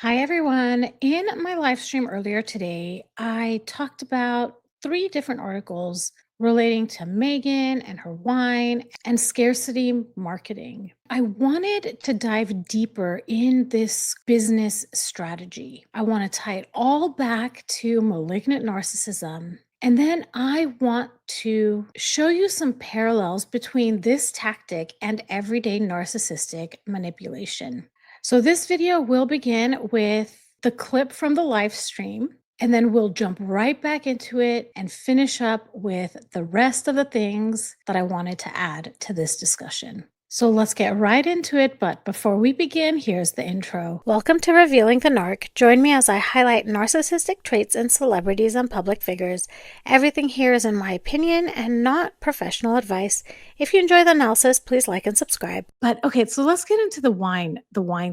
Hi, everyone. In my live stream earlier today, I talked about three different articles relating to Megan and her wine and scarcity marketing. I wanted to dive deeper in this business strategy. I want to tie it all back to malignant narcissism. And then I want to show you some parallels between this tactic and everyday narcissistic manipulation. So this video will begin with the clip from the live stream, and then we'll jump right back into it and finish up with the rest of the things that I wanted to add to this discussion. So let's get right into it, but before we begin, here's the intro. Welcome to Revealing the Narc. Join me as I highlight narcissistic traits in celebrities and public figures. Everything here is in my opinion and not professional advice. If you enjoy the analysis, please like and subscribe. But okay, so let's get into the wine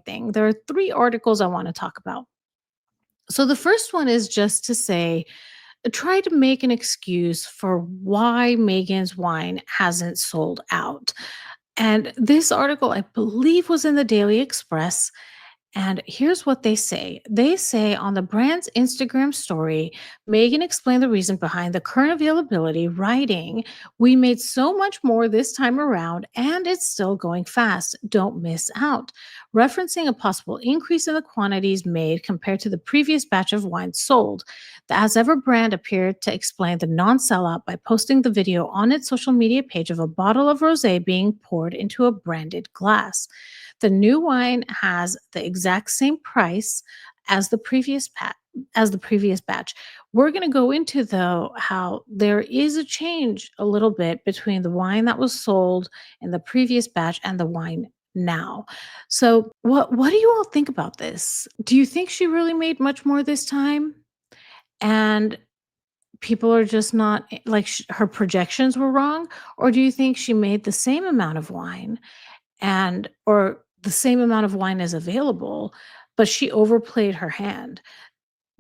thing. There are three articles I want to talk about. So the first one is just to say, try to make an excuse for why Megan's wine hasn't sold out. And this article, I believe, was in the Daily Express. And here's what they say. They say on the brand's Instagram story, Megan explained the reason behind the current availability, writing, "We made so much more this time around, and it's still going fast. Don't miss out." Referencing a possible increase in the quantities made compared to the previous batch of wine sold. The As Ever brand appeared to explain the non sellout by posting the video on its social media page of a bottle of rose being poured into a branded glass. The new wine has the exact same price as the previous batch. We're going to go into though how there is a change a little bit between the wine that was sold in the previous batch and the wine now. So what do you all think about this? Do you think she really made much more this time? And people are just not like her projections were wrong, or do you think she made the same amount of wine and or the same amount of wine is available, but she overplayed her hand?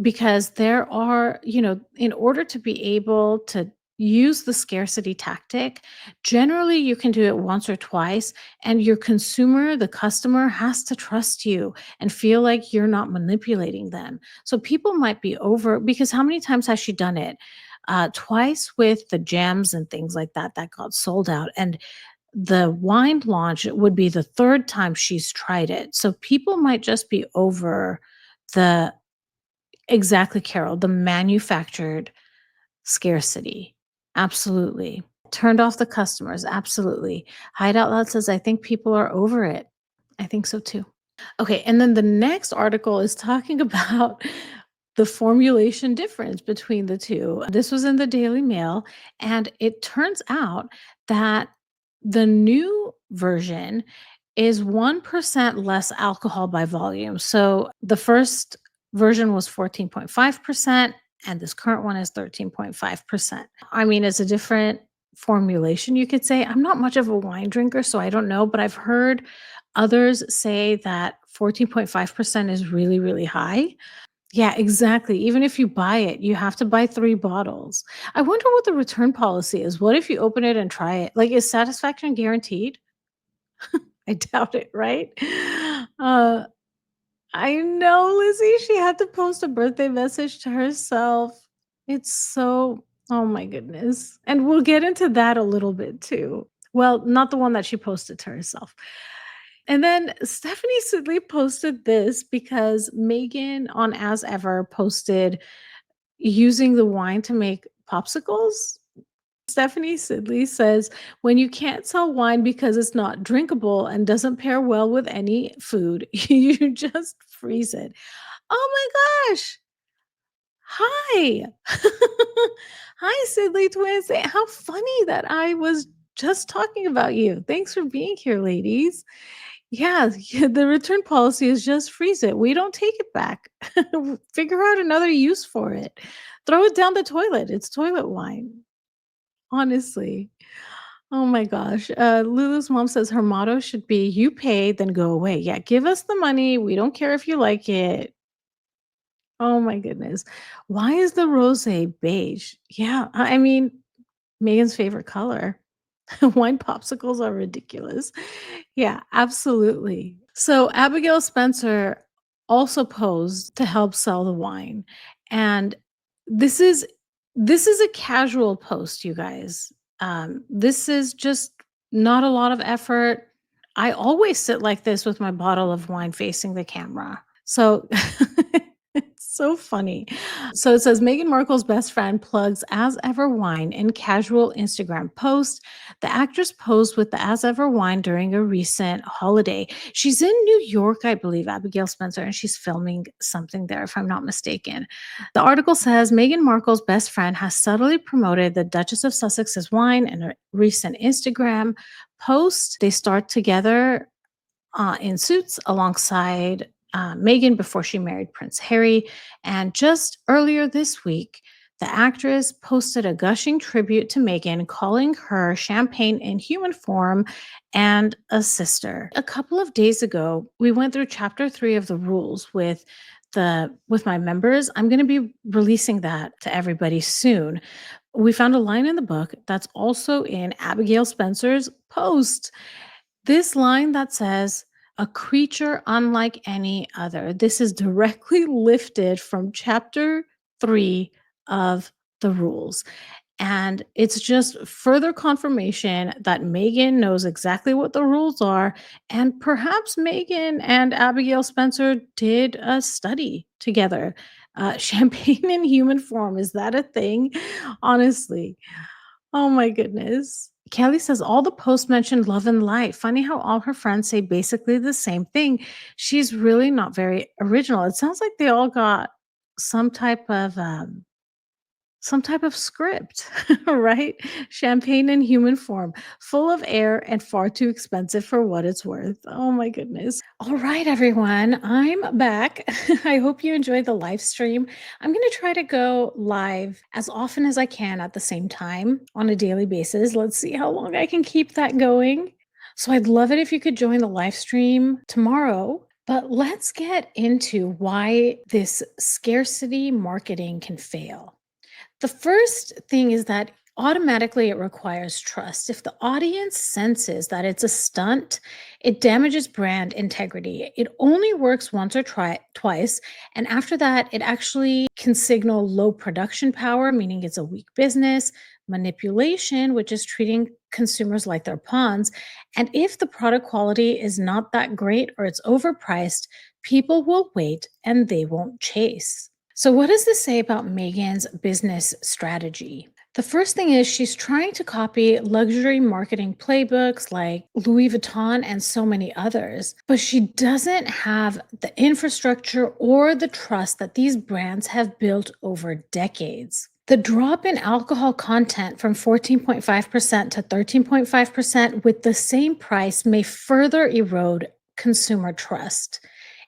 Because there are, in order to be able to use the scarcity tactic, generally you can do it once or twice, and your consumer, the customer, has to trust you and feel like you're not manipulating them. So people might be over, because how many times has she done it? Twice with the gems and things like that that got sold out. And the wine launch would be the third time she's tried it. So people might just be over the exactly, Carol, the manufactured scarcity. Absolutely. Turned off the customers. Absolutely. Hideout Loud says, I think people are over it. I think so too. Okay. And then the next article is talking about the formulation difference between the two. This was in the Daily Mail, and it turns out that the new version is 1% less alcohol by volume. So the first version was 14.5%, and this current one is 13.5%. I mean, it's a different formulation, you could say. I'm not much of a wine drinker, so I don't know, but I've heard others say that 14.5% is really, really high. Yeah, exactly. Even if you buy it, you have to buy 3 bottles. I wonder what the return policy is. What if you open it and try it? Like, is satisfaction guaranteed? I doubt it, right? Uh, I know, Lizzie, she had to post a birthday message to herself. It's so, oh my goodness. And we'll get into that a little bit too. Well, not the one that she posted to herself. And then Stephanie Sidley posted this because Megan on As Ever posted using the wine to make popsicles. Stephanie Sidley says, when you can't sell wine because it's not drinkable and doesn't pair well with any food, you just freeze it. Oh my gosh. Hi. Hi, Sidley twins. How funny that I was just talking about you. Thanks for being here, ladies. Yeah, the return policy is just freeze it. We don't take it back. Figure out another use for it. Throw it down the toilet. It's toilet wine. Honestly. Oh my gosh. Lulu's mom says her motto should be you pay, then go away. Yeah, give us the money. We don't care if you like it. Oh my goodness. Why is the rose beige? Yeah, I mean, Megan's favorite color. Wine popsicles are ridiculous. Yeah, absolutely. So Abigail Spencer also posed to help sell the wine. And this is this is a casual post, you guys. This is just not a lot of effort. I always sit like this with my bottle of wine facing the camera. So it's so funny. So it says Meghan Markle's best friend plugs As Ever wine in casual Instagram post. The actress posed with the As Ever wine during a recent holiday. She's in New York, I believe, Abigail Spencer, and she's filming something there, if I'm not mistaken. The article says Meghan Markle's best friend has subtly promoted the Duchess of Sussex's wine in a recent Instagram post. They start together in suits alongside Meghan before she married Prince Harry. And just earlier this week, the actress posted a gushing tribute to Meghan, calling her champagne in human form and a sister. A couple of days ago, we went through chapter 3 of the rules with my members. I'm going to be releasing that to everybody soon. We found a line in the book that's also in Abigail Spencer's post, this line that says, "A creature unlike any other." This is directly lifted from chapter 3 of the rules. And it's just further confirmation that Meghan knows exactly what the rules are. And perhaps Meghan and Abigail Spencer did a study together. Champagne in human form, is that a thing? Honestly. Oh my goodness. Kelly says all the posts mentioned love and light. Funny how all her friends say basically the same thing. She's really not very original. It sounds like they all got some type of some type of script, right? Champagne in human form, full of air and far too expensive for what it's worth. Oh my goodness. All right, everyone, I'm back. I hope you enjoyed the live stream. I'm going to try to go live as often as I can at the same time on a daily basis. Let's see how long I can keep that going. So I'd love it if you could join the live stream tomorrow. But let's get into why this scarcity marketing can fail. The first thing is that automatically it requires trust. If the audience senses that it's a stunt, it damages brand integrity. It only works once or twice. And after that, it actually can signal low production power, meaning it's a weak business, manipulation, which is treating consumers like they're pawns. And if the product quality is not that great or it's overpriced, people will wait and they won't chase. So, what does this say about Meghan's business strategy? The first thing is she's trying to copy luxury marketing playbooks like Louis Vuitton and so many others, but she doesn't have the infrastructure or the trust that these brands have built over decades. The drop in alcohol content from 14.5% to 13.5% with the same price may further erode consumer trust.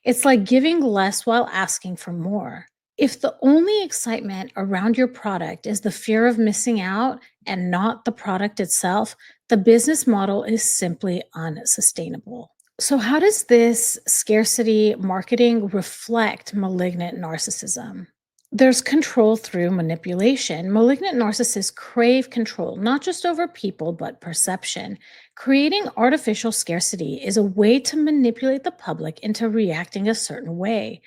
It's like giving less while asking for more. If the only excitement around your product is the fear of missing out and not the product itself, the business model is simply unsustainable. So, how does this scarcity marketing reflect malignant narcissism? There's control through manipulation. Malignant narcissists crave control, not just over people, but perception. Creating artificial scarcity is a way to manipulate the public into reacting a certain way,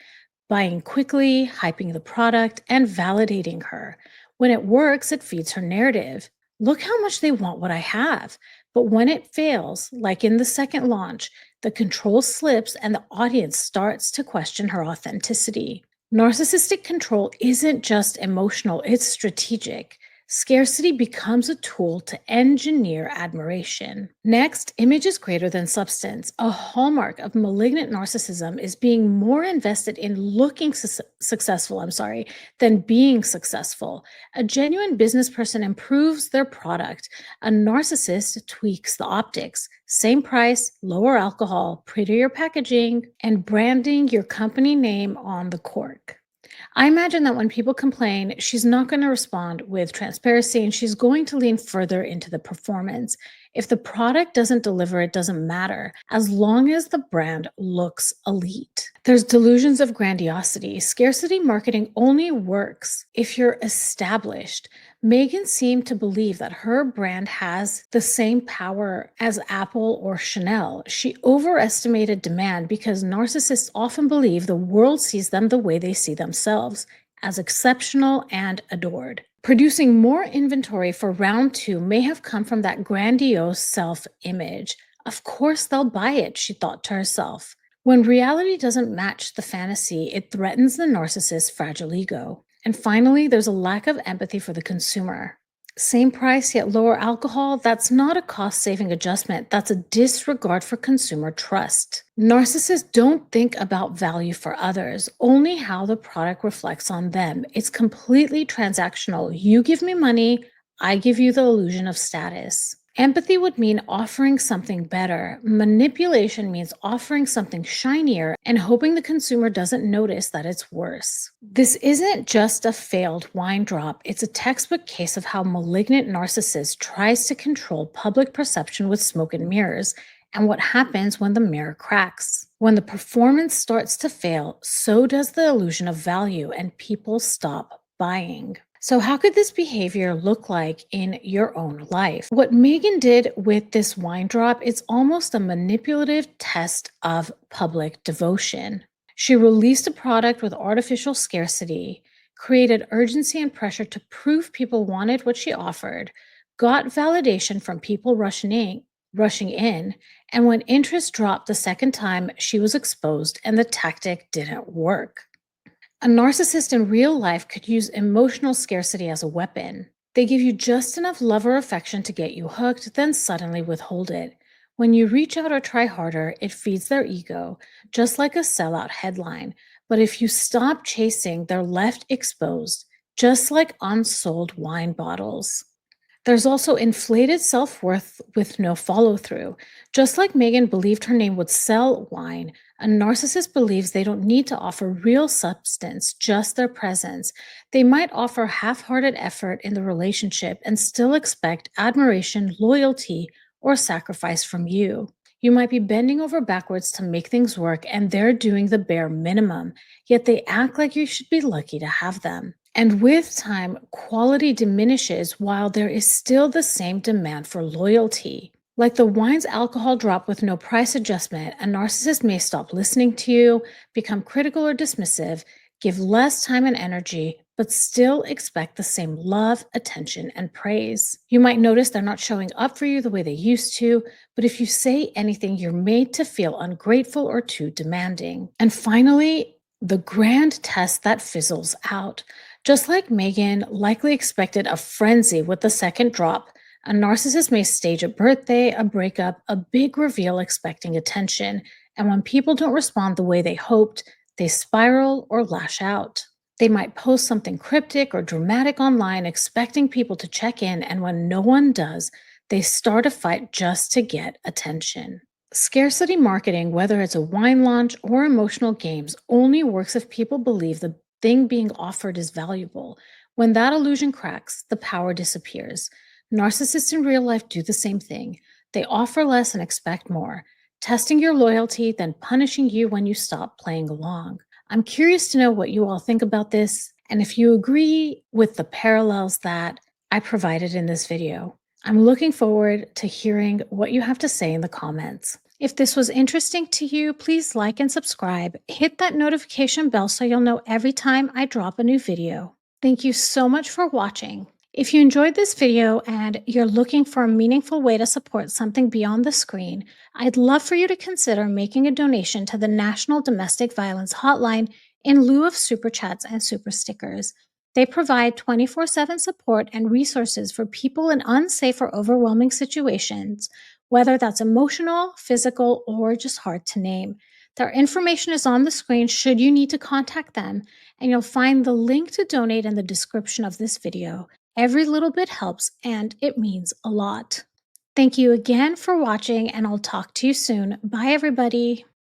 buying quickly, hyping the product, and validating her. When it works, it feeds her narrative. Look how much they want what I have. But when it fails, like in the second launch, the control slips and the audience starts to question her authenticity. Narcissistic control isn't just emotional, it's strategic. Scarcity becomes a tool to engineer admiration. Next, image is greater than substance. A hallmark of malignant narcissism is being more invested in looking successful, than being successful. A genuine business person improves their product. A narcissist tweaks the optics. Same price, lower alcohol, prettier packaging, and branding your company name on the cork. I imagine that when people complain, she's not going to respond with transparency and she's going to lean further into the performance. If the product doesn't deliver, it doesn't matter, as long as the brand looks elite. There's delusions of grandiosity. Scarcity marketing only works if you're established. Megan seemed to believe that her brand has the same power as Apple or Chanel. She overestimated demand because narcissists often believe the world sees them the way they see themselves, as exceptional and adored. Producing more inventory for round two may have come from that grandiose self image. Of course, they'll buy it, she thought to herself. When reality doesn't match the fantasy, it threatens the narcissist's fragile ego. And finally, there's a lack of empathy for the consumer. Same price yet lower alcohol, that's not a cost saving adjustment. That's a disregard for consumer trust. Narcissists don't think about value for others, only how the product reflects on them. It's completely transactional. You give me money, I give you the illusion of status. Empathy would mean offering something better. Manipulation means offering something shinier and hoping the consumer doesn't notice that it's worse. This isn't just a failed wine drop, it's a textbook case of how malignant narcissist tries to control public perception with smoke and mirrors, and what happens when the mirror cracks. When the performance starts to fail, so does the illusion of value, and people stop buying. So, how could this behavior look like in your own life? What Megan did with this wine drop is almost a manipulative test of public devotion. She released a product with artificial scarcity, created urgency and pressure to prove people wanted what she offered, got validation from people rushing in, and when interest dropped the second time, she was exposed and the tactic didn't work. A narcissist in real life could use emotional scarcity as a weapon. They give you just enough love or affection to get you hooked, then suddenly withhold it. When you reach out or try harder, it feeds their ego, just like a sellout headline. But if you stop chasing, they're left exposed, just like unsold wine bottles. There's also inflated self worth with no follow through. Just like Megan believed her name would sell wine, a narcissist believes they don't need to offer real substance, just their presence. They might offer half hearted effort in the relationship and still expect admiration, loyalty, or sacrifice from you. You might be bending over backwards to make things work, and they're doing the bare minimum, yet they act like you should be lucky to have them. And with time, quality diminishes while there is still the same demand for loyalty. Like the wine's alcohol drop with no price adjustment, a narcissist may stop listening to you, become critical or dismissive, give less time and energy, but still expect the same love, attention, and praise. You might notice they're not showing up for you the way they used to, but if you say anything, you're made to feel ungrateful or too demanding. And finally, the grand test that fizzles out. Just like Megan likely expected a frenzy with the second drop, a narcissist may stage a birthday, a breakup, a big reveal expecting attention, and when people don't respond the way they hoped, they spiral or lash out. They might post something cryptic or dramatic online expecting people to check in, and when no one does, they start a fight just to get attention. Scarcity marketing, whether it's a wine launch or emotional games, only works if people believe the thing being offered is valuable. When that illusion cracks, the power disappears. Narcissists in real life do the same thing. They offer less and expect more, testing your loyalty, then punishing you when you stop playing along. I'm curious to know what you all think about this and if you agree with the parallels that I provided in this video. I'm looking forward to hearing what you have to say in the comments. If this was interesting to you, please like and subscribe. Hit that notification bell so you'll know every time I drop a new video. Thank you so much for watching. If you enjoyed this video and you're looking for a meaningful way to support something beyond the screen, I'd love for you to consider making a donation to the National Domestic Violence Hotline in lieu of super chats and super stickers. They provide 24/7 support and resources for people in unsafe or overwhelming situations, whether that's emotional, physical, or just hard to name. Their information is on the screen should you need to contact them, and you'll find the link to donate in the description of this video. Every little bit helps, and it means a lot. Thank you again for watching, and I'll talk to you soon. Bye, everybody.